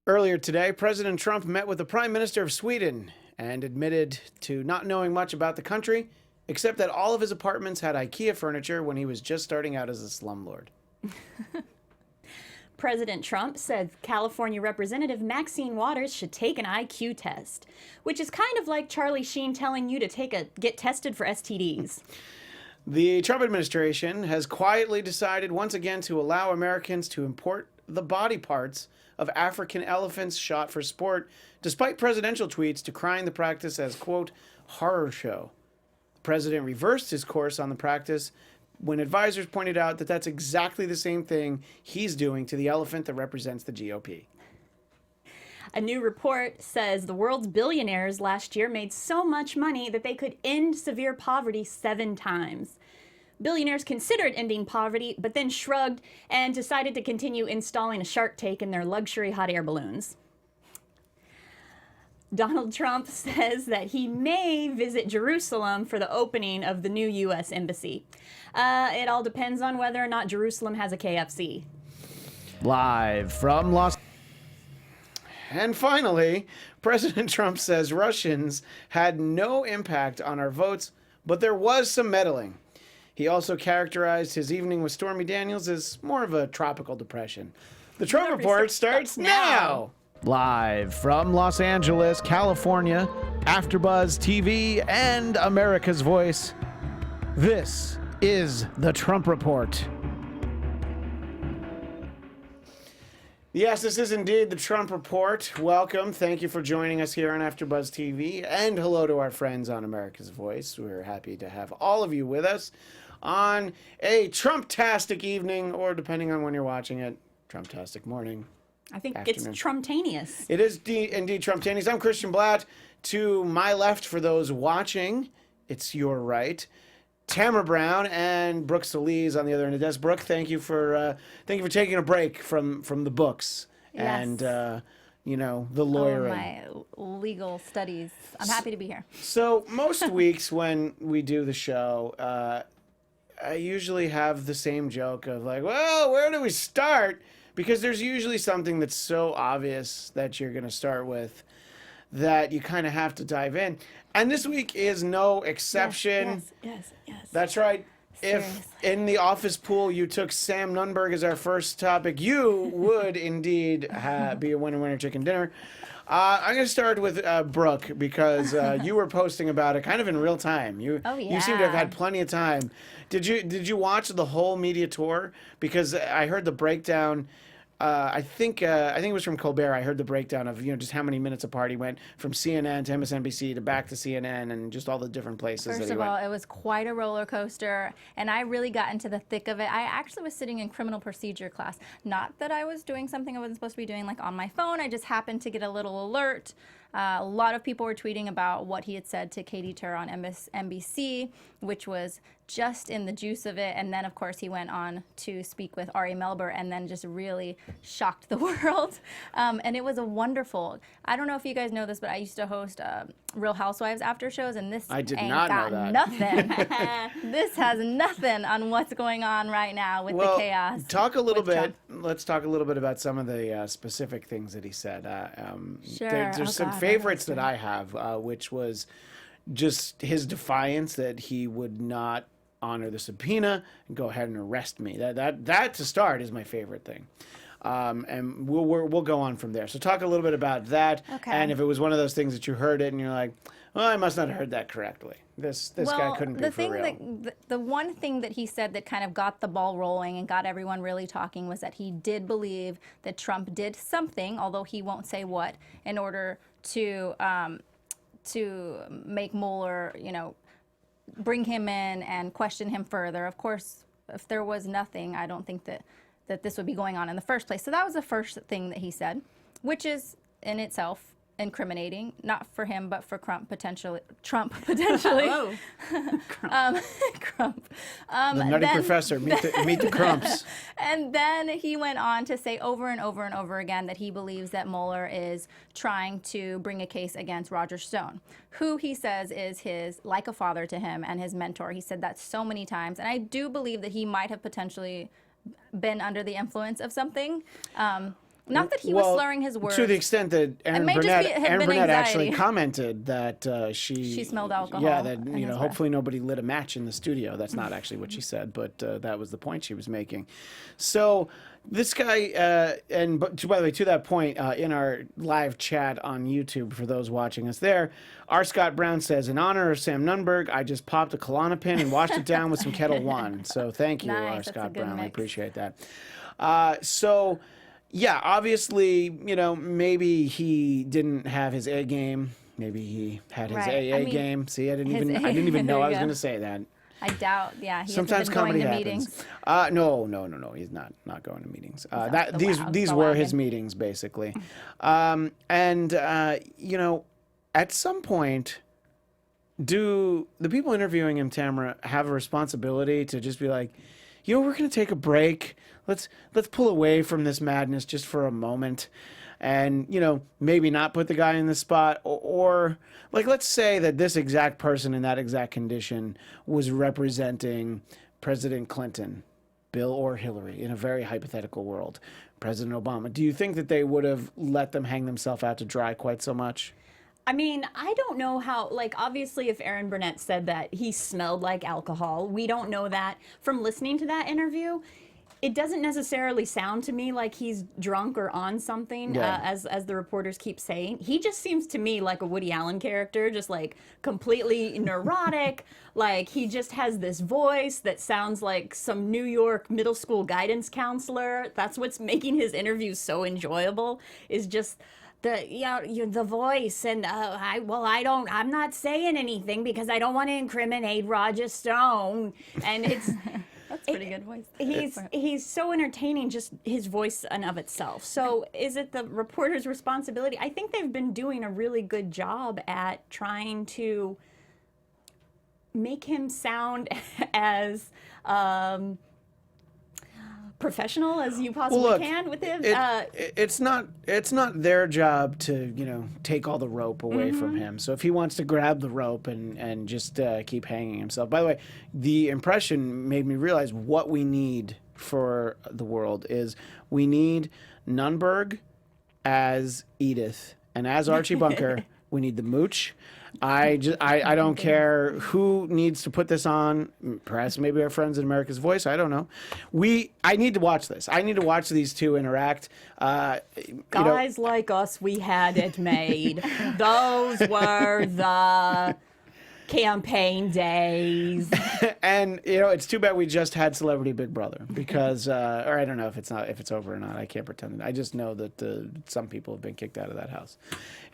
Earlier today, President Trump met with the Prime Minister of Sweden and admitted to not knowing much about the country, except that all of his apartments had IKEA furniture when he was just starting out as a slumlord. President Trump said California Representative Maxine Waters should take an IQ test, which is kind of like Charlie Sheen telling you to get tested for STDs. The Trump administration has quietly decided once again to allow Americans to import the body parts of African elephants shot for sport, despite presidential tweets decrying the practice as, quote, horror show. The president reversed his course on the practice when advisors pointed out that that's exactly the same thing he's doing to the elephant that represents the GOP. A new report says the world's billionaires last year made so much money that they could end severe poverty 7 times. Billionaires considered ending poverty, but then shrugged and decided to continue installing a shark tank in their luxury hot air balloons. Donald Trump says that he may visit Jerusalem for the opening of the new U.S. embassy. It all depends on whether or not Jerusalem has a KFC. Live from Los Angeles. And finally, President Trump says Russians had no impact on our votes, but there was some meddling. He also characterized his evening with Stormy Daniels as more of a tropical depression. The Trump Report starts now. Live from Los Angeles, California, AFTERBUZZ TV and America's Voice, this is the Trump Report. Yes, this is indeed the Trump Report. Welcome. Thank you for joining us here on AFTERBUZZ TV. And hello to our friends on America's Voice. We're happy to have all of you with us on a Trump-tastic evening, or depending on when you're watching it, Trump-tastic morning. I think afternoon. it's Trumptaneous. It is indeed Trumptaneous. I'm Christian Bladt. To my left, for those watching, it's your right, Tamra Brown and Brooke Soliz on the other end of the desk. Brooke, thank you for taking a break from the books. Yes. And the lawyering. My legal studies. I'm happy to be here. So most weeks when we do the show, I usually have the same joke of like, well, where do we start? Because there's usually something that's so obvious that you're going to start with that you kind of have to dive in. And this week is no exception. Yes. That's right. Seriously. If in the office pool you took Sam Nunberg as our first topic, you would indeed be a winner chicken dinner. I'm going to start with Brooke because you were posting about it kind of in real time. You seem to have had plenty of time. Did you watch the whole media tour? Because I heard the breakdown. I think it was from Colbert. I heard the breakdown of just how many minutes apart he went from CNN to MSNBC to back to CNN and just all the different places. First of all, it was quite a roller coaster, and I really got into the thick of it. I actually was sitting in criminal procedure class. Not that I was doing something I wasn't supposed to be doing, like on my phone. I just happened to get a little alert. A lot of people were tweeting about what he had said to Katie Tur on MSNBC, which was just in the juice of it. And then, of course, he went on to speak with Ari Melber and then just really shocked the world. And it was a wonderful, I don't know if you guys know this, but I used to host Real Housewives after shows, and this I did ain't not got know that. nothing. This has nothing on what's going on right now with the chaos. Talk a little bit. Trump. Let's talk a little bit about some of the specific things that he said. Sure. There's some favorites that I have, which was just his defiance that he would not honor the subpoena and go ahead and arrest me. That to start is my favorite thing. And we'll go on from there. So talk a little bit about that. Okay. And if it was one of those things that you heard it and you're like, well, I must not have heard that correctly. This guy couldn't be for real. The one thing that he said that kind of got the ball rolling and got everyone really talking was that he did believe that Trump did something, although he won't say what, in order to make Mueller, bring him in and question him further. Of course, if there was nothing, I don't think that this would be going on in the first place. So that was the first thing that he said, which is in itself incriminating, not for him, but for Trump potentially. Oh. Crump. The nutty professor, meet the Crumps. And then he went on to say over and over and over again that he believes that Mueller is trying to bring a case against Roger Stone, who he says is like a father to him and his mentor. He said that so many times. And I do believe that he might have potentially been under the influence of something. Not that he was slurring his words. To the extent that Aaron Burnett actually commented that she smelled alcohol. Yeah, that hopefully nobody lit a match in the studio. That's not actually what she said, but that was the point she was making. So this guy, by the way, to that point, in our live chat on YouTube for those watching us there, R. Scott Brown says, in honor of Sam Nunberg, I just popped a Klonopin and washed it down with some Kettle One. So thank you, R. Scott Brown. I appreciate that. Yeah, obviously, maybe he didn't have his A game. Maybe he had his AA game. See, I didn't even know I was going to say that. I doubt. Yeah, he sometimes hasn't been comedy going to happens. Meetings. No. He's not going to meetings. These were his meetings basically, at some point, do the people interviewing him, Tamra, have a responsibility to just be like, we're going to take a break. Let's pull away from this madness just for a moment, and maybe not put the guy in the spot, or like let's say that this exact person in that exact condition was representing President Clinton, Bill or Hillary, in a very hypothetical world, President Obama. Do you think that they would have let them hang themselves out to dry quite so much? I mean, I don't know how, obviously if Aaron Burnett said that he smelled like alcohol, we don't know that. From listening to that interview, it doesn't necessarily sound to me like he's drunk or on something, as the reporters keep saying. He just seems to me like a Woody Allen character, just completely neurotic. He just has this voice that sounds like some New York middle school guidance counselor. That's what's making his interviews so enjoyable, is just the voice, and I'm not saying anything because I don't want to incriminate Roger Stone, and it's that's pretty good voice. He's so entertaining, just his voice in of itself. So is it the reporter's responsibility? I think they've been doing a really good job at trying to make him sound as professional as you possibly can with him. It's not their job to take all the rope away from him. So if he wants to grab the rope and just keep hanging himself. By the way, the impression made me realize what we need for the world is we need Nunberg as Edith, and as Archie Bunker we need the mooch. I don't care who needs to put this on. Perhaps maybe our friends in America's Voice. I don't know. I need to watch this. I need to watch these two interact. Guys like us, we had it made. Those were the campaign days. And it's too bad we just had Celebrity Big Brother because, or I don't know if it's over or not. I can't pretend. I just know that some people have been kicked out of that house.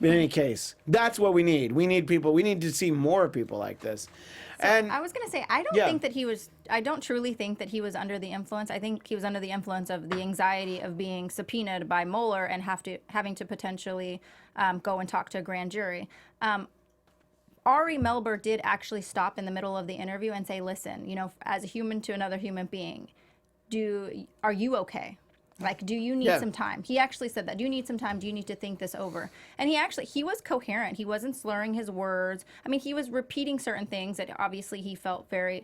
But in any case, that's what we need. We need people. We need to see more people like this. So and I was going to say, I don't truly think that he was under the influence. I think he was under the influence of the anxiety of being subpoenaed by Mueller and having to potentially go and talk to a grand jury. Ari Melber did actually stop in the middle of the interview and say, listen, as a human to another human being, are you okay? Do you need some time? He actually said that. Do you need some time? Do you need to think this over? And he was coherent. He wasn't slurring his words. I mean, he was repeating certain things that obviously he felt very,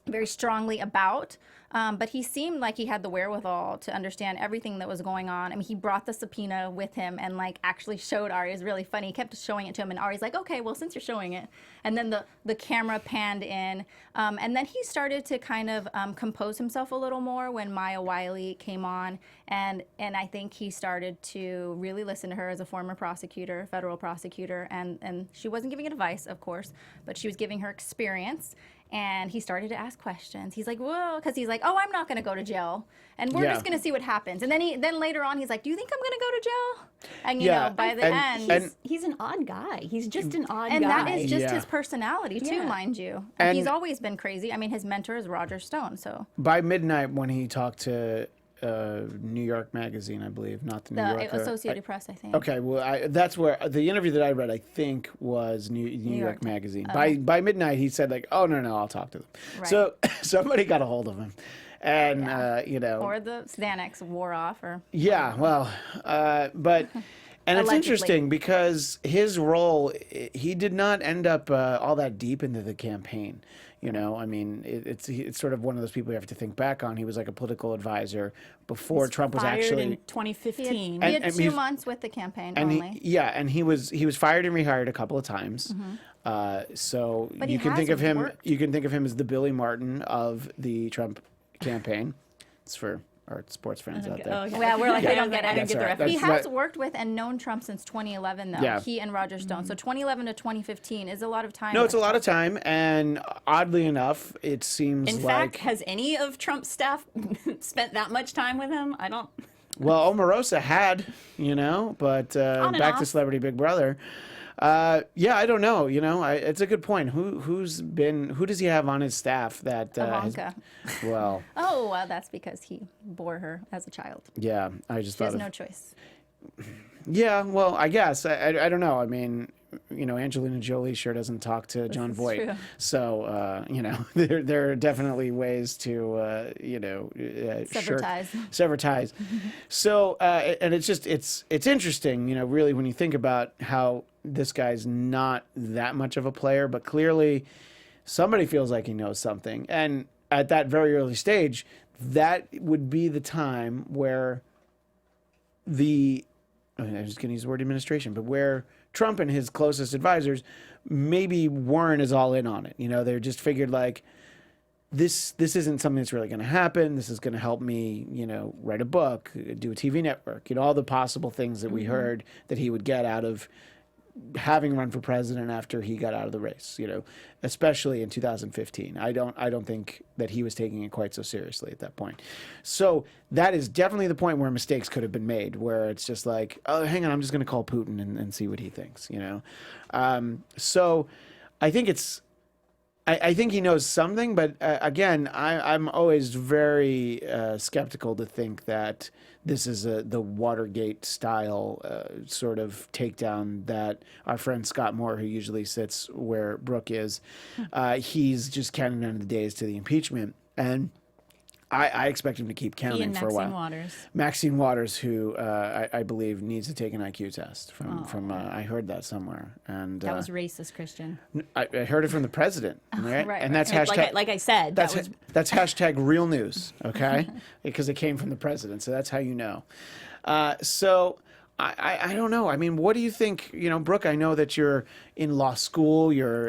very strongly about. But he seemed like he had the wherewithal to understand everything that was going on. I mean, he brought the subpoena with him and actually showed Ari. It was really funny. He kept showing it to him, and Ari's like, okay, well, since you're showing it. And then the camera panned in. And then he started to kind of compose himself a little more when Maya Wiley came on. And I think he started to really listen to her as a former prosecutor, federal prosecutor. And she wasn't giving advice, of course, but she was giving her experience. And he started to ask questions. He's like, whoa, because he's like, oh, I'm not going to go to jail. And we're just going to see what happens. And then later on, he's like, do you think I'm going to go to jail? And, by the end. He's an odd guy. He's just an odd guy. And that is just his personality, too, mind you. And he's always been crazy. I mean, his mentor is Roger Stone, so. By midnight, when he talked to New York Magazine, I believe, not the New Yorker. The Associated Press, I think. Okay, well, that's where the interview that I read, I think, was New York Magazine. By midnight, he said oh no, I'll talk to them. Right. So somebody got a hold of him, and or the Xanax wore off, or but And it's Allegedly. interesting because his role, he did not end up all that deep into the campaign. You know, I mean, it's sort of one of those people you have to think back on. He was like a political advisor before Trump was Fired actually in 2015. He had And 2 he's- months with the campaign and only. and he was fired and rehired a couple of times. So But you he can think has of him. worked. You can think of him as the Billy Martin of the Trump campaign. It's for our sports fans out there. Okay. Yeah, we're like, they don't get it. I didn't That's get the all right. reference. He That's- has worked with and known Trump since 2011, though. Yeah. He and Roger Stone. So 2011 to 2015 is a lot of time. No, it's a with lot of time, and oddly enough, it seems In like fact, has any of Trump's staff spent that much time with him? I don't. well, Omarosa had, you know, but and back to off. Celebrity Big Brother. Yeah, I don't know. You know, it's a good point. Who does he have on his staff that? Ivanka. Well, Oh, well, that's because he bore her as a child. yeah, I just She thought has of no choice. yeah. Well, I guess I don't know. I mean, you know, Angelina Jolie sure doesn't talk to John is Voight, true. so you know, there are definitely ways to you know Sever ties. sever ties. So and it's interesting, you know, really when you think about how this guy's not that much of a player, but clearly somebody feels like he knows something, and at that very early stage, that would be the time where I'm just going to use the word administration, but where Trump and his closest advisors maybe weren't as all in on it. You know, they just figured like, this isn't something that's really going to happen. This is going to help me, you know, write a book, do a TV network, you know, all the possible things that we heard that he would get out of having run for president after he got out of the race, you know, especially in 2015. I don't think that he was taking it quite so seriously at that point. So that is definitely the point where mistakes could have been made, where it's just like, oh, hang on, I'm just going to call Putin and see what he thinks, you know? So I think I think he knows something, but again, I'm always very skeptical to think that this is the Watergate style sort of takedown that our friend Scott Moore, who usually sits where Brooke is, he's just counting down the days to the impeachment. And I expect him to keep He counting and for a while. Maxine Waters. Maxine Waters, who I believe needs to take an IQ test from I heard that somewhere, and That was racist, Christian. I heard it from the president, right? right, And that's right. hashtag. Like I said, that's that was that's hashtag real news, okay? Because it came from the president, so that's how you know. So I don't know. I mean, what do you think? You know, Brooke, I know that you're in law school. You're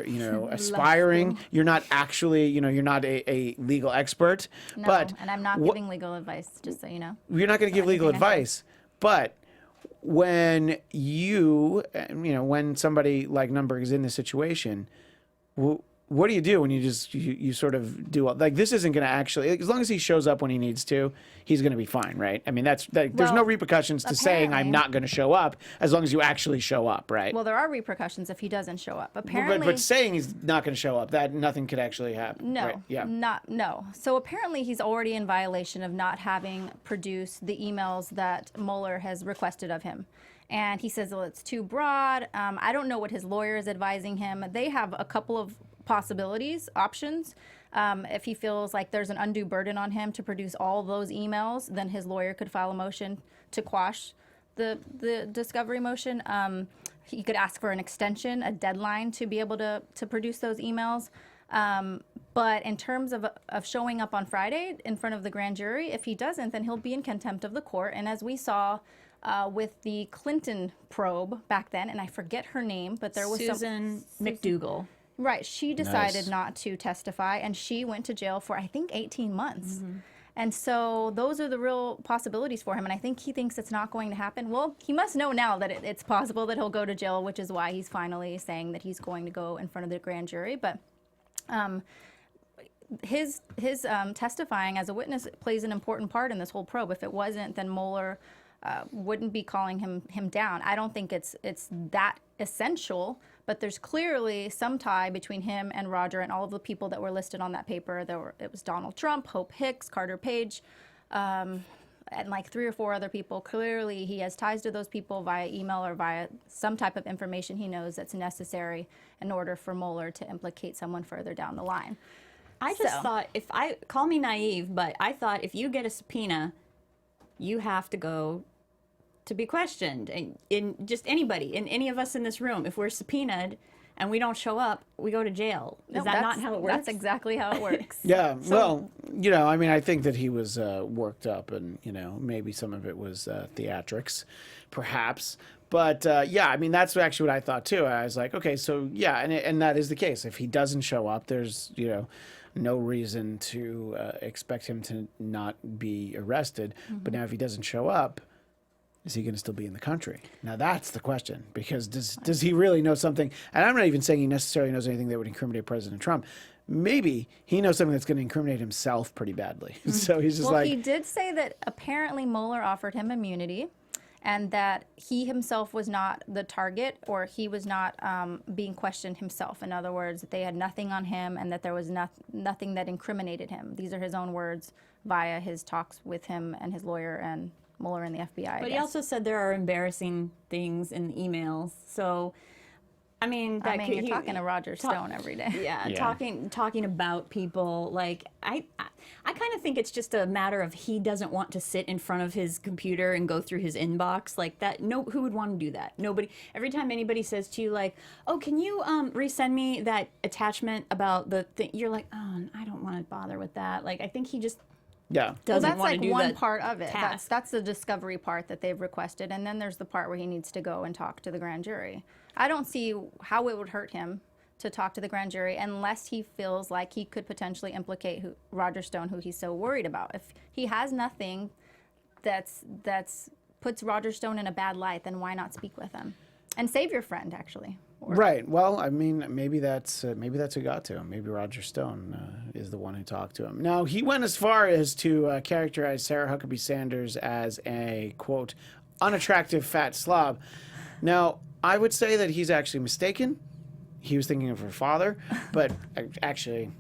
aspiring. You're not actually you're not a legal expert, No, but and I'm not giving legal advice, just so you know. you're not going to give legal anything I say. advice, but when when somebody like Nunberg is in this situation, what do you do when you sort of do like this isn't going to actually, as long as he shows up when he needs to, he's going to be fine, right? I mean, there's no Well, repercussions to saying I'm apparently- not going to show up as long as you actually show up, right? Well, there are repercussions if he doesn't show up. Apparently, but saying he's not going to show up, that nothing could actually happen. no, right? Yeah. no. So apparently, he's already in violation of not having produced the emails that Mueller has requested of him. And he says, well, it's too broad. I don't know what his lawyer is advising him. They have a couple of options. If he feels like there's an undue burden on him to produce all those emails, then his lawyer could file a motion to quash the discovery motion. He could ask for an extension, a deadline to be able to produce those emails. But in terms of showing up on Friday in front of the grand jury, if he doesn't, then he'll be in contempt of the court. And as we saw with the Clinton probe back then, and I forget her name, but there was Susan McDougal. Right. She decided Nice. not to testify, and she went to jail for, I think, 18 months. And so those are the real possibilities for him. And I think he thinks it's not going to happen. Well, he must know now that it's possible that he'll go to jail, which is why he's finally saying that he's going to go in front of the grand jury. But his testifying as a witness plays an important part in this whole probe. If it wasn't, then Mueller wouldn't be calling him down. I don't think it's that essential, but there's clearly some tie between him and Roger and all of the people that were listed on that paper. It was Donald Trump, Hope Hicks, Carter Page, and like 3 or 4 other people. Clearly, he has ties to those people via email or via some type of information he knows that's necessary in order for Mueller to implicate someone further down the line. I just So- thought, call me naive, but I thought if you get a subpoena, you have to go to be questioned. And in just anybody, in any of us in this room, if we're subpoenaed and we don't show up, we go to jail. Is that not how it works? That's exactly how it works. Yeah, well, I mean, I think that he was worked up, and maybe some of it was theatrics, perhaps. But yeah, I mean, that's actually what I thought too. I was like, okay, so yeah, and that is the case. If he doesn't show up, there's no reason to expect him to not be arrested. But now, if he doesn't show up, is he going to still be in the country? Now that's the question, because does he really know something? And I'm not even saying he necessarily knows anything that would incriminate President Trump. Maybe he knows something that's going to incriminate himself pretty badly. So he's just he did say that apparently Mueller offered him immunity, and that he himself was not the target, or he was not being questioned himself. In other words, that they had nothing on him, and that there was nothing that incriminated him. These are his own words via his talks with him and his lawyer and Mueller and the FBI. But he also said there are embarrassing things in the emails. So, I mean, you're talking to Roger Stone every day. Yeah, talking about people. Like, I kind of think it's just a matter of he doesn't want to sit in front of his computer and go through his inbox like that. No, who would want to do that? Nobody. Every time anybody says to you, like, "Oh, can you resend me that attachment about the thing?" You're like, "Oh, I don't want to bother with that." Like, I think he just doesn't that's want like to do one part of it. task. That's the discovery part that they've requested, and then there's the part where he needs to go and talk to the grand jury. I don't see how it would hurt him to talk to the grand jury unless he feels like he could potentially implicate Roger Stone, who he's so worried about. If he has nothing that's puts Roger Stone in a bad light, then why not speak with him and save your friend, actually? Right. Well, I mean, maybe that's who got to him. Maybe Roger Stone is the one who talked to him. Now, he went as far as to characterize Sarah Huckabee Sanders as a, quote, unattractive fat slob. Now, I would say that he's actually mistaken. He was thinking of her father, but actually,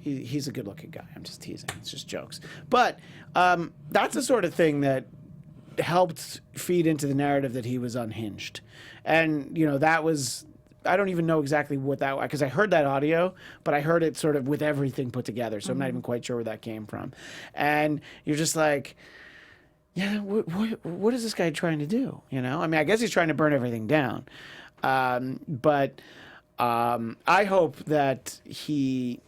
he's a good-looking guy. I'm just teasing. It's just jokes. But that's the sort of thing that helped feed into the narrative that he was unhinged. And, that was... I don't even know exactly what that was, because I heard that audio, but I heard it sort of with everything put together, so I'm not even quite sure where that came from. And you're just like, yeah, what is this guy trying to do? I mean, I guess he's trying to burn everything down. But I hope that he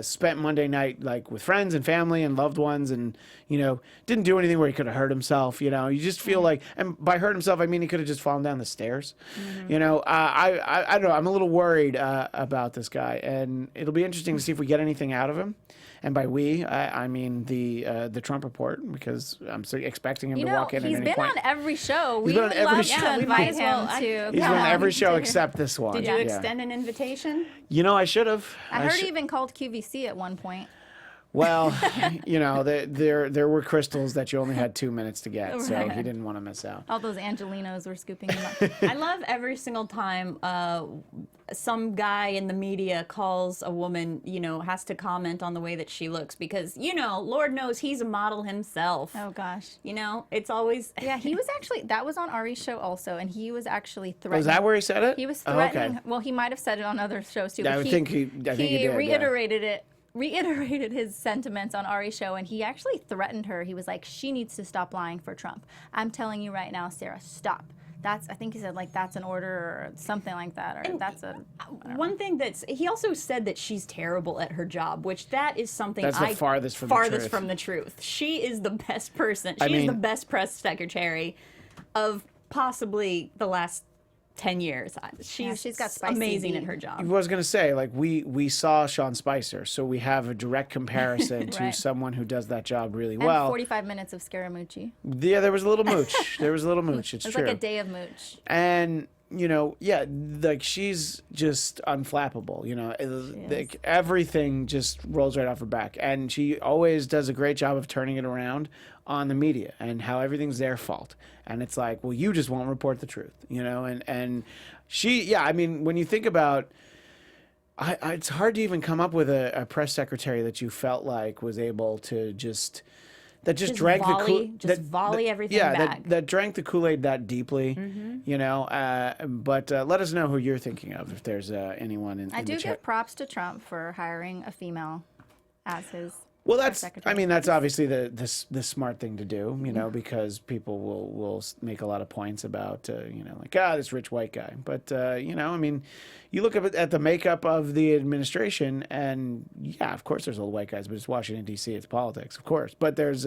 spent Monday night like with friends and family and loved ones, and didn't do anything where he could have hurt himself. You just feel like, and by hurt himself I mean he could have just fallen down the stairs. I don't know, I'm a little worried about this guy, and it'll be interesting to see if we get anything out of him. And by we, I mean the Trump report, because I'm expecting him to walk in at any point. He's been on every show. He's been on every show. To invite him to He's been on every show except this one. Did you extend an invitation? I should have. I heard he even called QVC at one point. Well, there were crystals that you only had 2 minutes to get, so he didn't want to miss out. All those Angelinos were scooping him up. I love every single time some guy in the media calls a woman, has to comment on the way that she looks, because, Lord knows he's a model himself. Oh, gosh. It's always... Yeah, he was actually, that was on Ari's show also, and he was actually threatening. Oh, is that where he said it? He was threatening. Oh, okay. Well, he might have said it on other shows too. Yeah, but I think he did. Reiterated it. Reiterated his sentiments on Ari's show, and he actually threatened her. He was like, she needs to stop lying for Trump. I'm telling you right now, Sarah, stop. I think he said, like, that's an order or something like that, or and that's a... One thing he also said that she's terrible at her job, which that is something that's the farthest from the truth. She is the best person. She is the best press secretary of possibly the last 10 years. She's got amazing at her job. I was going to say, like, we saw Sean Spicer, so we have a direct comparison to someone who does that job really well. 45 minutes of Scaramucci. Yeah, there was a little mooch. It's true. It was like a day of mooch. And, like, she's just unflappable. Like, everything just rolls right off her back. And she always does a great job of turning it around on the media and how everything's their fault. And it's like, well, you just won't report the truth, and she, I mean, when you think about, it's hard to even come up with a press secretary that you felt like was able to just drank volley everything back. that drank the Kool-Aid that deeply, but let us know who you're thinking of, if there's anyone in I the do chat. give props to Trump for hiring a female as his Well, our I Secretary. mean, that's obviously the smart thing to do, you know, because people will make a lot of points about, you know, like, this rich white guy. But, you know, I mean, you look at the makeup of the administration, and yeah, of course there's old white guys, but it's Washington, D.C., it's politics, of course. But there's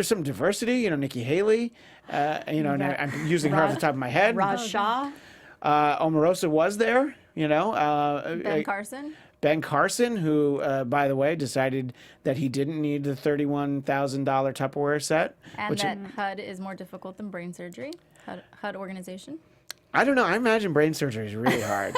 some diversity, you know, Nikki Haley, you know, and I'm using her off the top of my head. Raj Shah. Omarosa was there, you know. Ben Carson. Ben Carson, who, by the way, decided that he didn't need the $31,000 Tupperware set. And that HUD is more difficult than brain surgery. HUD organization. I don't know. I imagine brain surgery is really hard.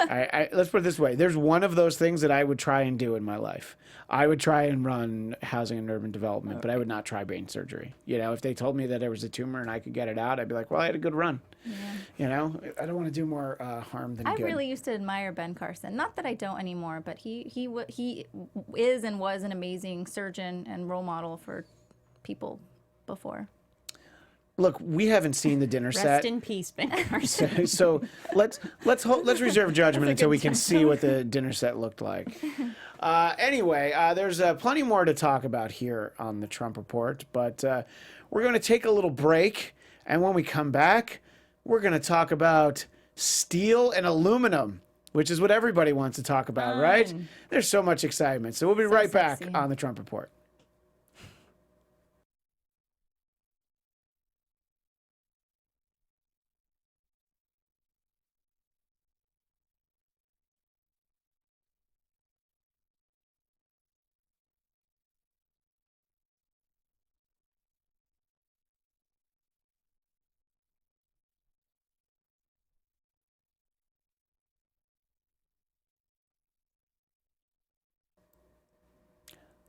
Let's put it this way. There's one of those things that I would try and do in my life. I would try and run housing and urban development, but I would not try brain surgery. You know, if they told me that there was a tumor and I could get it out, I'd be like, well, I had a good run. Yeah. You know, I don't want to do more harm than good. I really used to admire Ben Carson. Not that I don't anymore, but he is and was an amazing surgeon and role model for people before. Look, we haven't seen the dinner set. Rest in peace, Ben Carson. So let's reserve judgment until we can see what the dinner set looked like. Anyway, there's plenty more to talk about here on the Trump Report, but we're going to take a little break, and when we come back, we're going to talk about steel and aluminum, which is what everybody wants to talk about, right? There's so much excitement. So we'll be right back on the Trump Report.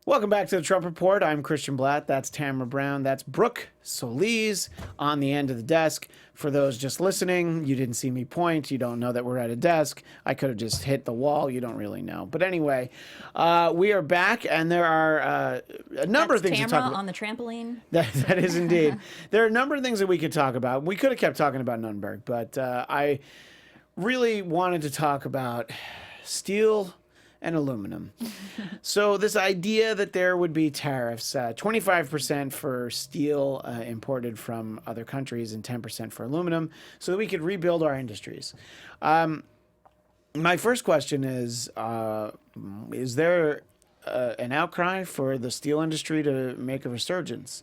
Welcome back to the Trump Report. I'm Christian Bladt. That's Tamra Brown. That's Brooke Soliz on the end of the desk. For those just listening, you didn't see me point. You don't know that we're at a desk. I could have just hit the wall. You don't really know. But anyway, we are back, and there are a number of things to talk about. Tamra on the trampoline. That is indeed. There are a number of things that we could talk about. We could have kept talking about Nunberg, but I really wanted to talk about steel and aluminum. So this idea that there would be tariffs, 25% for steel imported from other countries and 10% for aluminum, so that we could rebuild our industries. My first question is there an outcry for the steel industry to make a resurgence?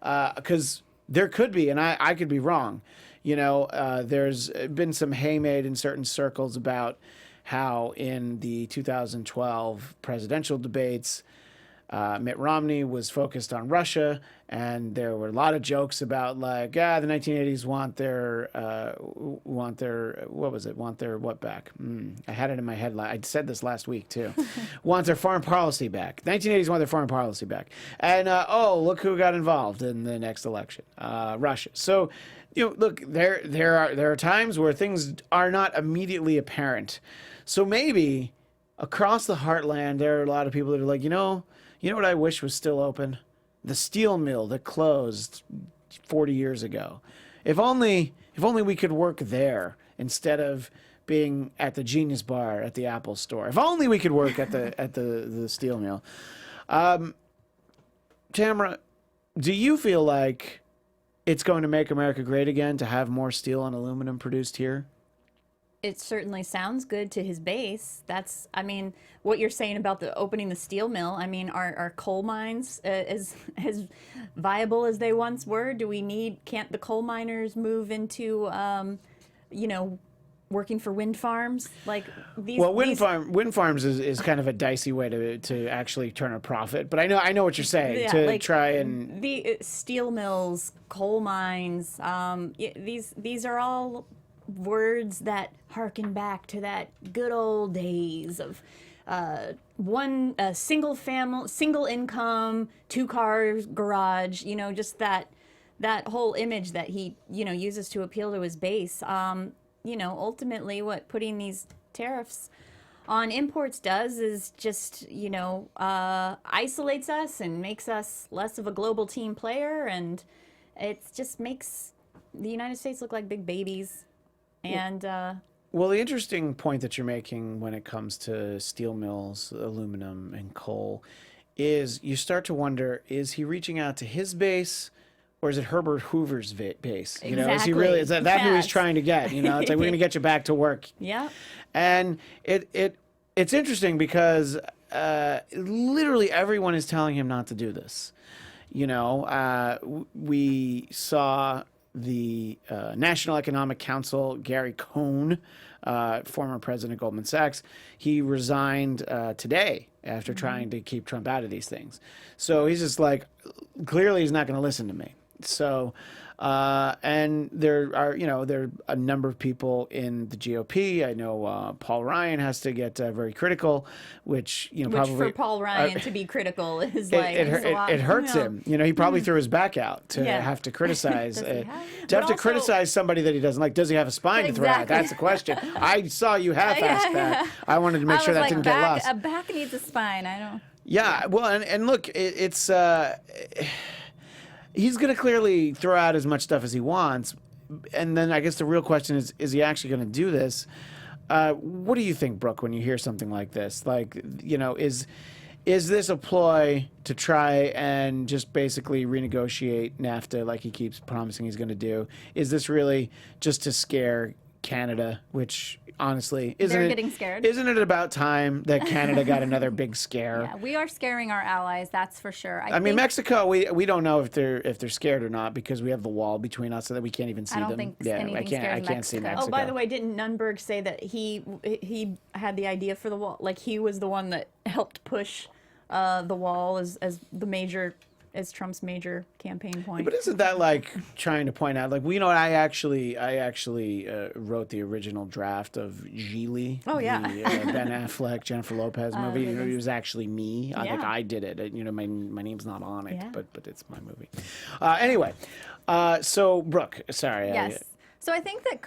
Because there could be, and I could be wrong. You know, there's been some hay made in certain circles about how in the 2012 presidential debates, Mitt Romney was focused on Russia, and there were a lot of jokes about like, the 1980s want their what back? I had it in my head. I said this last week too. Want their foreign policy back. 1980s want their foreign policy back. And look who got involved in the next election, Russia. So, you know, look, there are times where things are not immediately apparent. So maybe across the heartland, there are a lot of people that are like, you know what I wish was still open? The steel mill that closed 40 years ago. If only we could work there instead of being at the Genius Bar at the Apple Store. If only we could work at the steel mill. Tamra, do you feel like it's going to make America great again to have more steel and aluminum produced here? It certainly sounds good to his base. That's, I mean, what you're saying about opening the steel mill. I mean, are coal mines as viable as they once were? Can't the coal miners move into, working for wind farms? Like these. Well, wind farms is kind of a dicey way to actually turn a profit. But I know what you're saying. Yeah, try and the steel mills, coal mines. These are all words that harken back to that good old days of single income, 2 cars, garage, just that whole image that he, uses to appeal to his base. Ultimately what putting these tariffs on imports does is just, isolates us and makes us less of a global team player, and it just makes the United States look like big babies. And well, the interesting point that you're making when it comes to steel mills, aluminum, and coal is you start to wonder, is he reaching out to his base, or is it Herbert Hoover's base? You know, is he really, is that who he's trying to get? You know, it's like, we're going to get you back to work. Yeah. And it's interesting because literally everyone is telling him not to do this. You know, we saw the National Economic Council, Gary Cohn, former president of Goldman Sachs, he resigned today after trying to keep Trump out of these things. So he's just like, clearly he's not going to listen to me. So, and there are a number of people in the GOP. I know Paul Ryan has to get very critical, which probably for Paul Ryan to be critical is it hurts him. You know, he probably threw his back out to have to criticize criticize somebody that he doesn't like. Does he have a spine to throw out? That's the question. I saw you half-assed that. I wanted to make sure that didn't get lost. A back needs a spine. I don't. Yeah, well, and look, it's. He's going to clearly throw out as much stuff as he wants. And then I guess the real question is he actually going to do this? What do you think, Brooke, when you hear something like this? Like, is this a ploy to try and just basically renegotiate NAFTA like he keeps promising he's going to do? Is this really just to scare Canada, which honestly they're getting scared? Isn't it about time that Canada got another big scare? Yeah, we are scaring our allies, that's for sure. I mean, Mexico, we don't know if they're scared or not because we have the wall between us so that we can't even see them. I don't think anything I can't see Mexico. Oh, by the way, didn't Nunberg say that he had the idea for the wall? Like, he was the one that helped push the wall as Trump's major campaign point. But isn't that like trying to point out, like, I actually wrote the original draft of Gigli. Oh, yeah. The Ben Affleck, Jennifer Lopez movie. It was actually me. Yeah. Like, I did it. My name's not on it, Yeah. but it's my movie. Anyway, so Brooke, sorry. Yes. So I think that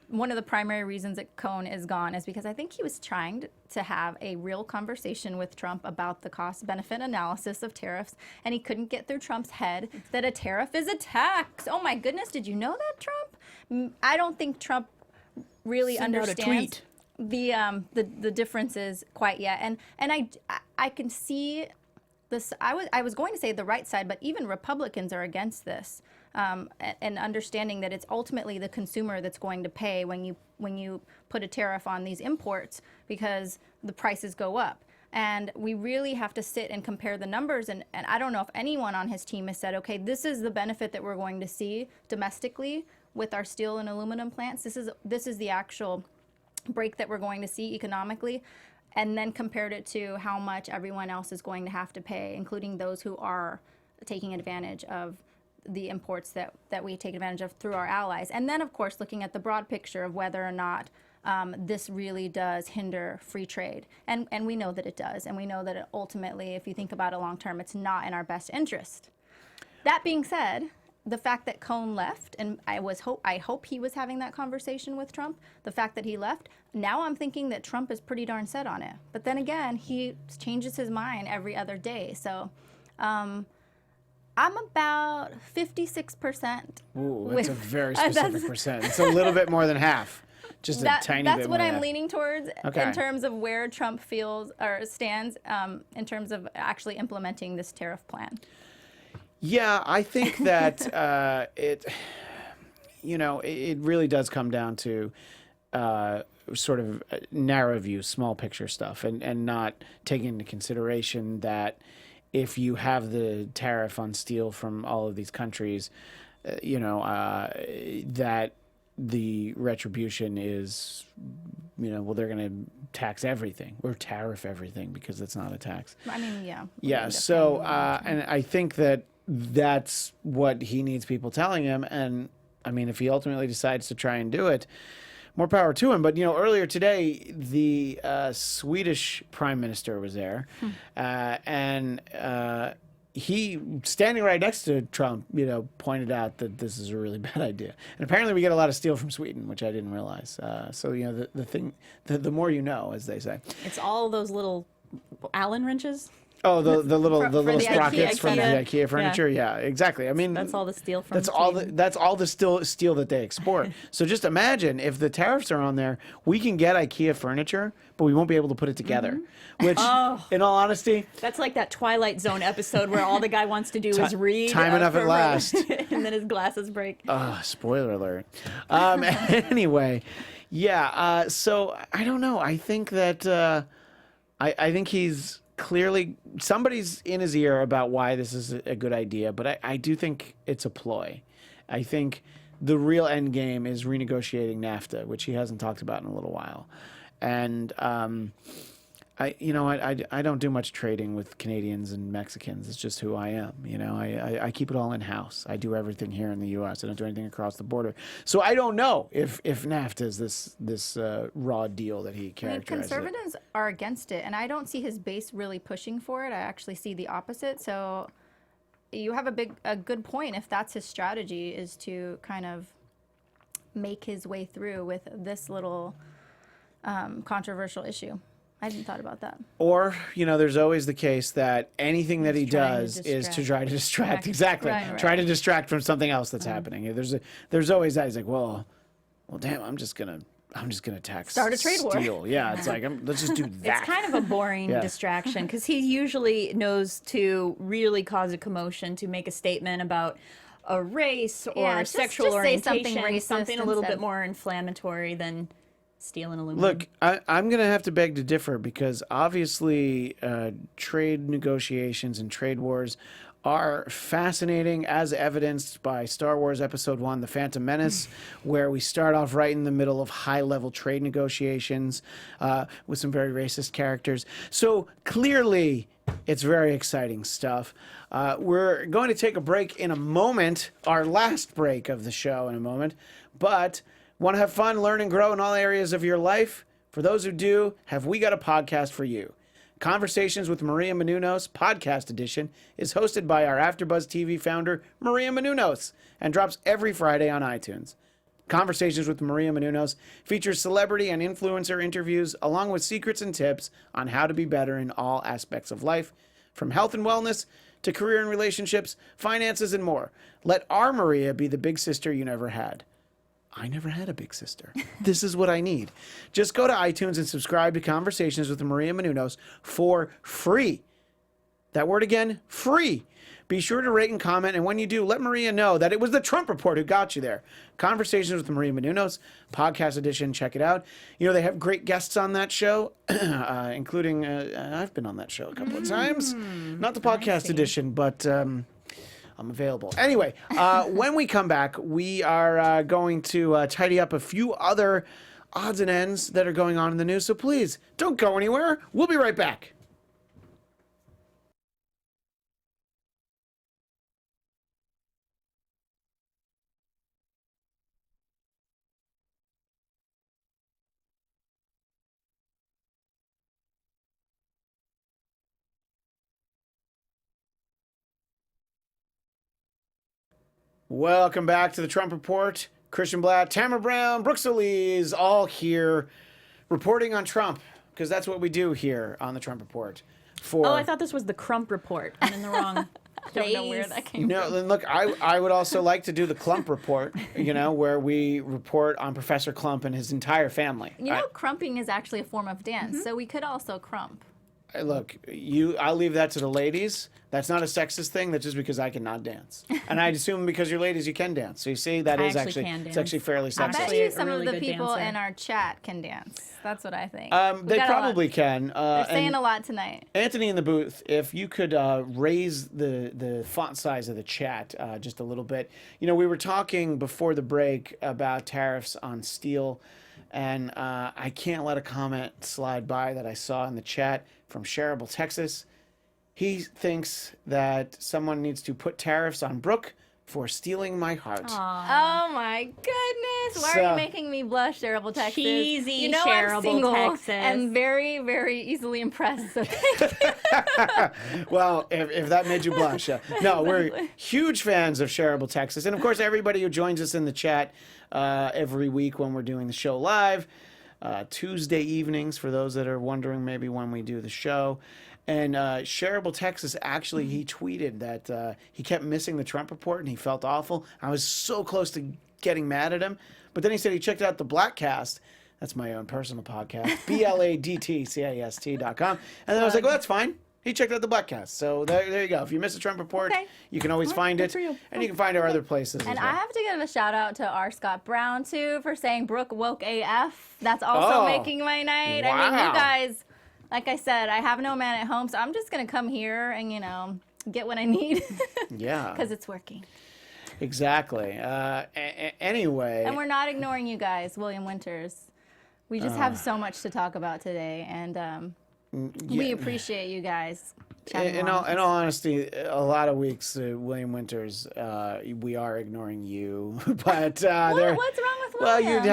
one of the primary reasons that Cohn is gone is because I think he was trying to have a real conversation with Trump about the cost-benefit analysis of tariffs, and he couldn't get through Trump's head that a tariff is a tax. Oh my goodness, did you know that, Trump? I don't think Trump really understands the differences quite yet, and I can see this. I was going to say the right side, but even Republicans are against this. And understanding that it's ultimately the consumer that's going to pay when you put a tariff on these imports because the prices go up. And we really have to sit and compare the numbers. And I don't know if anyone on his team has said, okay, this is the benefit that we're going to see domestically with our steel and aluminum plants. This is the actual break that we're going to see economically. And then compared it to how much everyone else is going to have to pay, including those who are taking advantage of the imports that we take advantage of through our allies. And then, of course, looking at the broad picture of whether or not this really does hinder free trade. And we know that it does. And we know that ultimately, if you think about it long term, it's not in our best interest. That being said, the fact that Cohn left, and I hope he was having that conversation with Trump, the fact that he left, now I'm thinking that Trump is pretty darn set on it. But then again, he changes his mind every other day. So I'm about 56%. Ooh, that's a very specific percent. It's a little bit more than half. Just a tiny bit more. That's what I'm leaning towards in terms of where Trump feels or stands in terms of actually implementing this tariff plan. Yeah, I think that it really does come down to sort of narrow view, small picture stuff, and not taking into consideration that if you have the tariff on steel from all of these countries, that the retribution is, well, they're going to tax everything or tariff everything because it's not a tax. I mean, yeah. Yeah. So, and I think that that's what he needs people telling him. And I mean, if he ultimately decides to try and do it, more power to him. But, earlier today, the Swedish prime minister was there. And he, standing right next to Trump, pointed out that this is a really bad idea. And apparently we get a lot of steel from Sweden, which I didn't realize. So, the more you know, as they say. It's all those little Allen wrenches. Oh, the little for little the sprockets from the IKEA. IKEA furniture. Yeah, exactly. I mean, That's all the steel from. that's all the steel that they export. So just imagine if the tariffs are on there, we can get IKEA furniture, but we won't be able to put it together. Which, in all honesty, That's like that Twilight Zone episode where all the guy wants to do is read. time enough at last. And then his glasses break. Spoiler alert. Anyway, yeah. So I don't know. I think that I think he's clearly somebody's in his ear about why this is a good idea, but I do think it's a ploy. I think the real end game is renegotiating NAFTA, which he hasn't talked about in a little while, and I don't do much trading with Canadians and Mexicans. It's just who I am. I keep it all in house. I do everything here in the U.S. I don't do anything across the border. So I don't know if NAFTA is this raw deal that he characterized. Conservatives are against it, and I don't see his base really pushing for it. I actually see the opposite. So you have a good point if that's his strategy, is to kind of make his way through with this little controversial issue. I hadn't thought about that. Or, there's always the case that anything that he He's trying to does is to try to distract. Right. Exactly. Right. Try to distract from something else that's happening. There's always that. He's like, well, damn, I'm just gonna tax Start a trade war. steel. Yeah, it's like let's just do that. It's kind of a boring Yeah. distraction because he usually knows to really cause a commotion, to make a statement about a race or Yeah, sexual just say orientation, something racist something a little instead. bit more inflammatory than steel and aluminum. Look, I'm going to have to beg to differ because obviously trade negotiations and trade wars are fascinating, as evidenced by Star Wars Episode 1, The Phantom Menace, where we start off right in the middle of high-level trade negotiations with some very racist characters. So clearly, it's very exciting stuff. We're going to take a break in a moment, our last break of the show in a moment, but want to have fun, learn, and grow in all areas of your life? For those who do, have we got a podcast for you? Conversations with Maria Menounos, podcast edition, is hosted by our AfterBuzz TV founder, Maria Menounos, and drops every Friday on iTunes. Conversations with Maria Menounos features celebrity and influencer interviews, along with secrets and tips on how to be better in all aspects of life, from health and wellness to career and relationships, finances, and more. Let our Maria be the big sister you never had. I never had a big sister. This is what I need. Just go to iTunes and subscribe to Conversations with Maria Menounos for free. That word again, free. Be sure to rate and comment, and when you do, let Maria know that it was the Trump Report who got you there. Conversations with Maria Menounos, podcast edition, check it out. They have great guests on that show, including, I've been on that show a couple of times. Not the podcast edition, but I'm available. Anyway, when we come back, we are going to tidy up a few other odds and ends that are going on in the news. So please, don't go anywhere. We'll be right back. Welcome back to the Trump Report. Christian Bladt, Tamra Brown, Brooke Soliz, all here reporting on Trump, because that's what we do here on the Trump Report. I thought this was the Crump Report. I'm in the wrong place. Don't know where that came No, from. then look, I would also like to do the Clump Report, where we report on Professor Clump and his entire family. Crumping is actually a form of dance, so we could also crump. Look, I'll leave that to the ladies. That's not a sexist thing. That's just because I cannot dance. And I assume because you're ladies, you can dance. So you see, that I is actually actually, can it's dance. actually fairly I sexist. bet Actually, you a some really of the good people dancer. in our chat can dance. That's what I think. They probably can. They're saying and a lot tonight. Anthony in the booth, if you could raise the font size of the chat just a little bit. We were talking before the break about tariffs on steel, and I can't let a comment slide by that I saw in the chat from Shareable, Texas. He thinks that someone needs to put tariffs on Brooke for stealing my heart. Oh my goodness! Why are So- you making me blush, Shareable, Texas? Cheesy you know Shareable, I'm single Texas. and very, very easily impressed. So thank you. Well, if that made you blush. No, we're huge fans of Shareable, Texas. And, of course, everybody who joins us in the chat every week when we're doing the show live. Tuesday evenings, for those that are wondering maybe when we do the show. And Shareable Texas, actually, he tweeted that he kept missing the Trump report and he felt awful. I was so close to getting mad at him. But then he said he checked out the Blattcast. That's my own personal podcast, BLADTCAST.com. And then I was like, well, that's fine. He checked out the Blattcast. So there you go. If you miss a Trump report, you can always find it. And you can find our other places And as well. I have to give a shout out to R. Scott Brown, too, for saying Brooke woke AF. That's also making my night. Wow. I mean, you guys, like I said, I have no man at home, so I'm just going to come here and, you know, get what I need. Yeah. Because it's working. Exactly. Anyway. And we're not ignoring you guys, William Winters. We just have so much to talk about today, and we appreciate you guys. In all honesty, a lot of weeks, William Winters, we are ignoring you, but What's wrong with William? well, you'd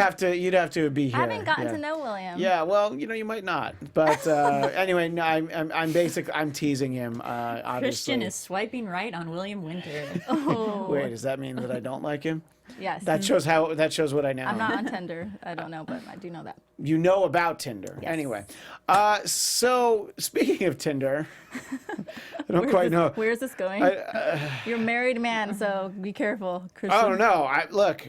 have to be here. I haven't gotten to know William. Yeah, well, you might not, but anyway, no, I'm teasing him. Obviously. Christian is swiping right on William Winters. Oh. Wait, does that mean that I don't like him? Yes. That shows what I know. I'm not on Tinder. I don't know, but I do know that. You know about Tinder. Yes. Anyway. So, speaking of Tinder, I don't quite know. Where's this going? You're a married man, so be careful, Christian. Oh, no. Look,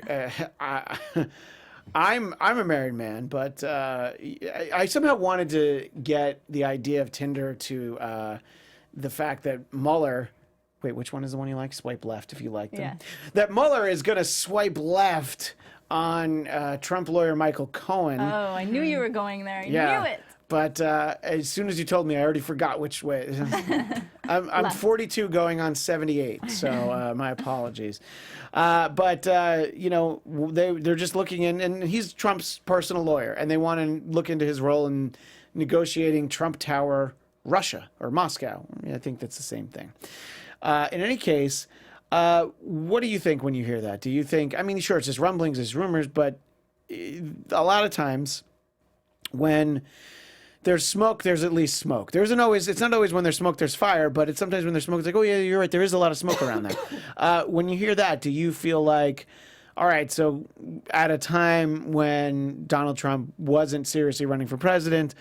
I'm a married man, but I somehow wanted to get the idea of Tinder to the fact that Mueller... Wait, which one is the one you like? Swipe left if you like them. Yeah. That Mueller is going to swipe left on Trump lawyer Michael Cohen. Oh, I knew you were going there. I knew it. But as soon as you told me, I already forgot which way. I'm 42 going on 78, so my apologies. But they're just looking in, and he's Trump's personal lawyer, and they want to look into his role in negotiating Trump Tower Russia or Moscow. I think that's the same thing. In any case, what do you think when you hear that? Do you think, I mean, sure, it's just rumblings, it's rumors, but a lot of times when there's smoke, there's at least smoke. It's not always when there's smoke, there's fire, but it's sometimes when there's smoke, it's like, oh yeah, you're right, there is a lot of smoke around there. When you hear that, do you feel like, all right, so at a time when Donald Trump wasn't seriously running for president,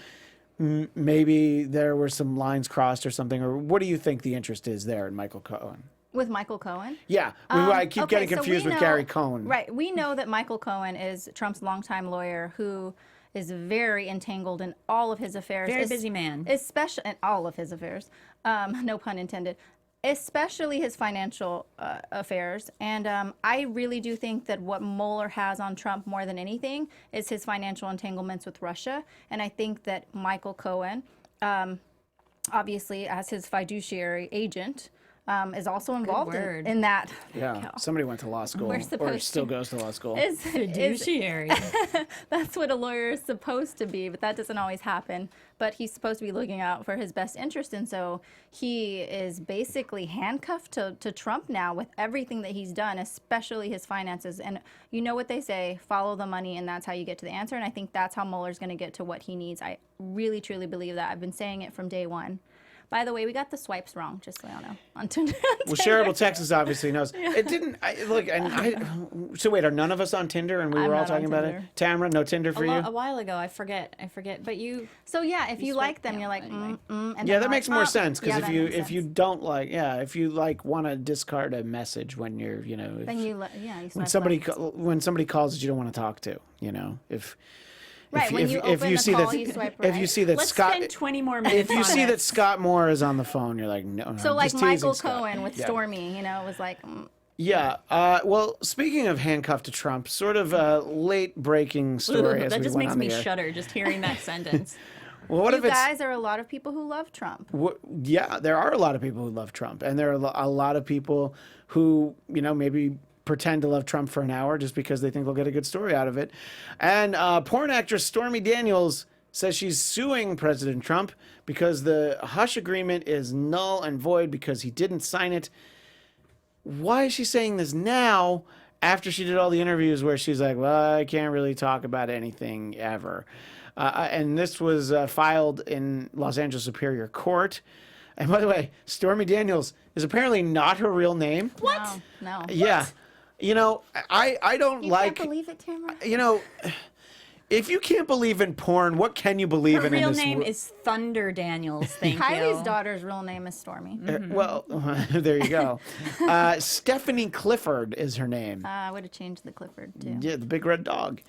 maybe there were some lines crossed or something, or what do you think the interest is there in Michael Cohen? With Michael Cohen? Yeah, I keep getting confused with Gary Cohen. Right, we know that Michael Cohen is Trump's longtime lawyer who is very entangled in all of his affairs. Very busy man. Especially in all of his affairs, no pun intended. Especially his financial affairs. And I really do think that what Mueller has on Trump more than anything is his financial entanglements with Russia. And I think that Michael Cohen, obviously as his fiduciary agent, is also involved in that. Yeah, somebody went to law school or still goes to law school. Fiduciary. That's what a lawyer is supposed to be, but that doesn't always happen. But he's supposed to be looking out for his best interest, and so he is basically handcuffed to Trump now with everything that he's done, especially his finances. And you know what they say, follow the money, and that's how you get to the answer. And I think that's how Mueller's going to get to what he needs. I really, truly believe that. I've been saying it from day one. By the way, we got the swipes wrong, just so y'all know. On Tinder. Well, Shareable Texas obviously knows. It didn't. So wait, are none of us on Tinder? And we were all talking about it. Tamra, no Tinder for you? A while ago, I forget. But you. So yeah, if you like them, you're like, anyway. And yeah, that makes more sense because if you don't like, if you want to discard a message when you're, then you when somebody calls that you don't want to talk to, if. Right, when you open the call, you swipe right. If you see that Let's Scott, spend 20 more minutes. If you see that Scott Moore is on the phone, you're like, no. So I'm like just Michael Scott. Cohen with Stormy, was like. Yeah. Well, speaking of handcuffed to Trump, sort of a late breaking story. That just makes me shudder just hearing that sentence. Well, what if it's guys are a lot of people who love Trump? Yeah, there are a lot of people who love Trump, and there are a lot of people who maybe pretend to love Trump for an hour just because they think they'll get a good story out of it. And porn actress Stormy Daniels says she's suing President Trump because the hush agreement is null and void because he didn't sign it. Why is she saying this now after she did all the interviews where she's like, well, I can't really talk about anything ever? And this was filed in Los Angeles Superior Court. And by the way, Stormy Daniels is apparently not her real name. What? No. Yeah. What? I don't You like. can't believe it, Tamra? If you can't believe in porn, what can you believe Her in real this name world? is Thunder Daniels. Thank Kylie's you. daughter's real name is Stormy. Well, there you go. Stephanie Clifford is her name. I would have changed the Clifford too. Yeah, the big red dog.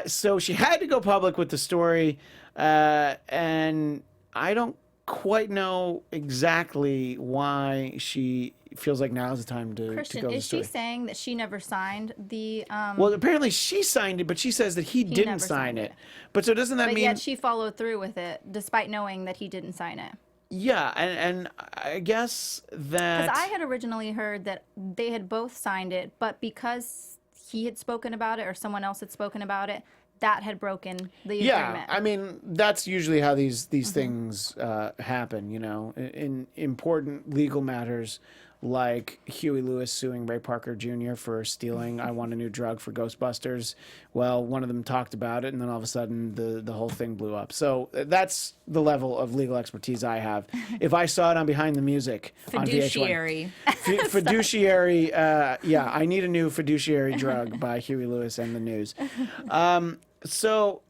So she had to go public with the story, and I don't quite know exactly why she feels like now is the time to Christian, go with the is she story. saying that she never signed the? Well, apparently she signed it, but she says that he didn't never sign signed it. it. But so doesn't that but mean? yet she followed through with it, despite knowing that he didn't sign it. Yeah, and I guess that Because I had originally heard that they had both signed it, but because he had spoken about it or someone else had spoken about it, that had broken the agreement. I mean, that's usually how these things happen, you know, in important legal matters like Huey Lewis suing Ray Parker Jr. for stealing I Want a New Drug for Ghostbusters. Well, one of them talked about it, and then all of a sudden the whole thing blew up. So that's the level of legal expertise I have. If I saw it on Behind the Music on VH1. Fiduciary. Fiduciary, yeah, I Need a New Fiduciary Drug by Huey Lewis and the News. So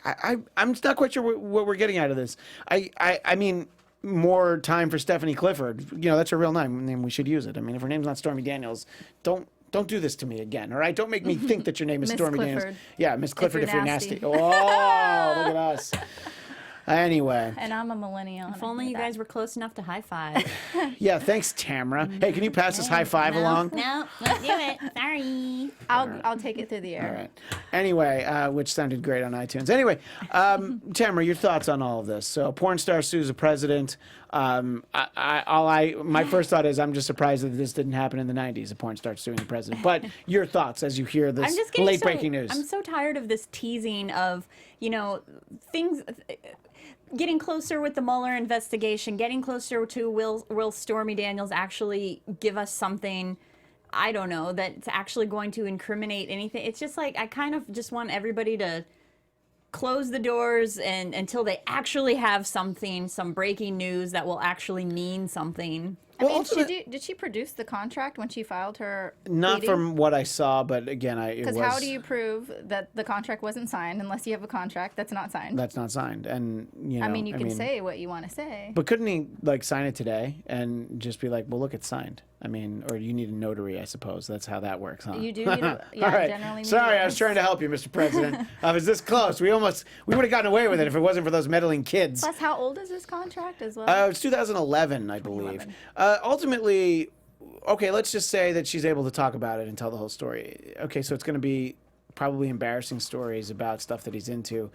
I'm not quite sure what we're getting out of this. I mean, more time for Stephanie Clifford. You know, that's her real name. We should use it. I mean, if her name's not Stormy Daniels, don't do this to me again, all right? Don't make me think that your name is Miss Stormy Clifford. Daniels. Yeah, Miss Clifford, if you're nasty. nasty. Oh, look at us. Anyway. And I'm a millennial. If only you guys were close enough to high five. Yeah, thanks, Tamra. Hey, can you pass this high five along? No, don't do it. Sorry. I'll take it through the air. All right. Anyway, which sounded great on iTunes. Anyway, Tamara, your thoughts on all of this? So, porn star sues a president. My first thought is I'm just surprised that this didn't happen in the '90s. A porn star suing the president. But your thoughts as you hear this I'm just getting late breaking news? I'm so tired of this teasing of, you know, things. Getting closer with the Mueller investigation, getting closer to will Stormy Daniels actually give us something, I don't know, that's actually going to incriminate anything. It's just like I kind of just want everybody to close the doors and until they actually have something, some breaking news that will actually mean something. I mean, did she produce the contract when she filed her Not pleading? from what I saw, but again, Because how do you prove that the contract wasn't signed unless you have a contract that's not signed? That's not signed, and you know. I mean, you can say what you want to say. But couldn't he like sign it today and just be like, "Well, look, it's signed." I mean, or you need a notary, I suppose. That's how that works, huh? You do need a, yeah, All right. generally. Sorry, I was trying to help you, Mr. President. I was this close. We would have gotten away with it if it wasn't for those meddling kids. Plus, how old is this contract as well? It's 2011, I believe. Ultimately, okay, let's just say that she's able to talk about it and tell the whole story. Okay, so it's going to be probably embarrassing stories about stuff that he's into.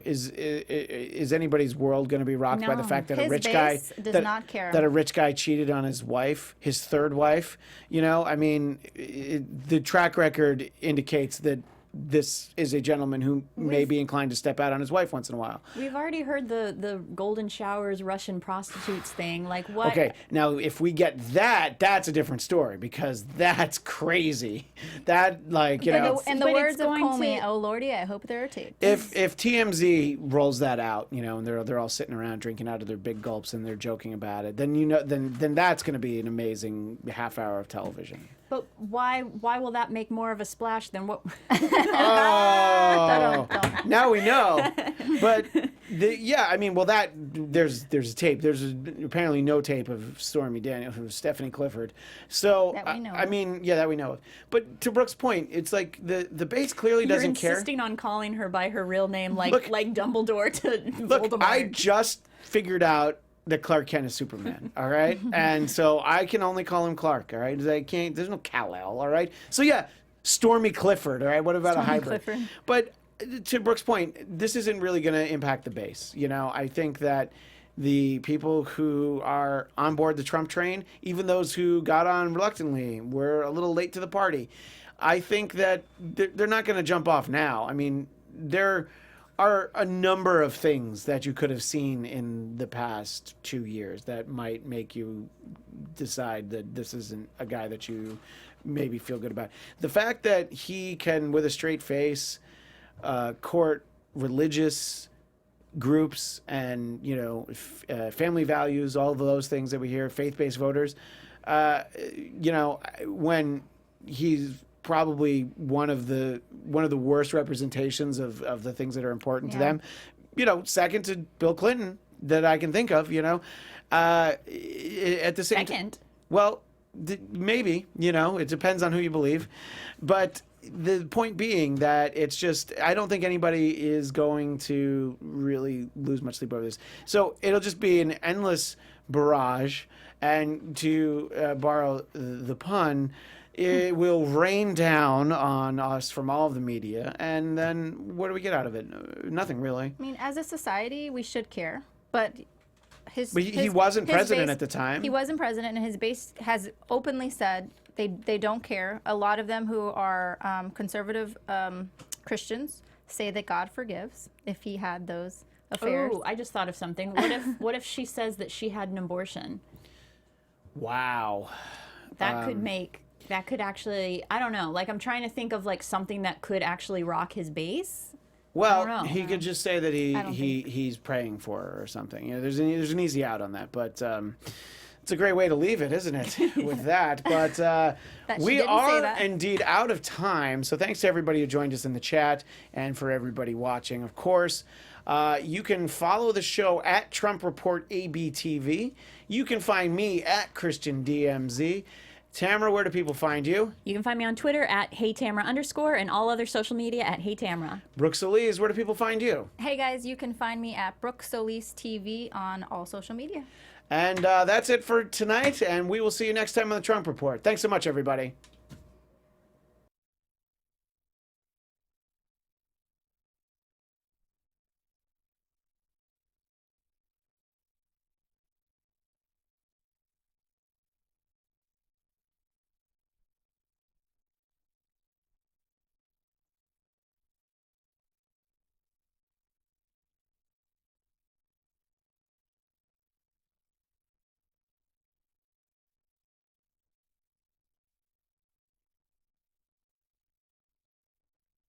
Is anybody's world going to be rocked by the No. fact that His a rich guy does not care. that a rich guy cheated on his wife, his third wife? You know, I mean, the track record indicates that this is a gentleman who may be inclined to step out on his wife once in a while. We've already heard the golden showers Russian prostitutes thing. Like what? Okay, now if we get that, that's a different story because that's crazy. That like you know. In the But words it's of going Comey, to- oh lordy, I hope there are tapes. If TMZ rolls that out, you know, and they're all sitting around drinking out of their big gulps and they're joking about it, then you know, then that's going to be an amazing half hour of television. But why will that make more of a splash than what? Oh, now we know. But yeah, I mean, well, that there's a tape. There's apparently no tape of Stormy Daniels, of Stephanie Clifford. So That we know I of. mean, yeah, that we know of. But to Brooke's point, it's like the base clearly You're doesn't care. insisting on calling her by her real name, like Look- like Dumbledore to Look, Voldemort. I just figured out that Clark Kent is Superman, all right? And so I can only call him Clark, all right? I can't, there's no Kal-El, all right? So yeah, Stormy Clifford, all right? What about a hybrid? Clifford. But to Brooke's point, this isn't really going to impact the base. You know, I think that the people who are on board the Trump train, even those who got on reluctantly, were a little late to the party. I think that they're not going to jump off now. I mean, there are a number of things that you could have seen in the past 2 years that might make you decide that this isn't a guy that you maybe feel good about. The fact that he can, with a straight face, court religious groups and, you know, family values, all of those things that we hear, faith-based voters, you know, when he's probably one of the worst representations of the things that are important to Yeah. them. You know, second to Bill Clinton that I can think of. You know, at the same Second. well, maybe, you know, it depends on who you believe. But the point being that it's just, I don't think anybody is going to really lose much sleep over this. So it'll just be an endless barrage. And to borrow the pun, it will rain down on us from all of the media. And then what do we get out of it? Nothing, really. I mean, as a society, we should care, but He wasn't president at the time. He wasn't president, and his base has openly said they don't care. A lot of them who are conservative Christians say that God forgives if he had those affairs. Oh, I just thought of something. What if she says that she had an abortion? Wow. That could actually, I don't know. Like, I'm trying to think of like something that could actually rock his base. Well, know. he could just say that don't he's praying for her or something. You know, there's an easy out on that, but it's a great way to leave it, isn't it? With that, but we didn't say are that. indeed out of time. So thanks to everybody who joined us in the chat, and for everybody watching, of course. You can follow the show at Trump Report ABTV. You can find me at Christian DMZ. Tamra, where do people find you? You can find me on Twitter at HeyTamra_ and all other social media at HeyTamra. Brooke Soliz, where do people find you? Hey guys, you can find me at Brooke Soliz TV on all social media. And that's it for tonight, and we will see you next time on the Trump Report. Thanks so much, everybody.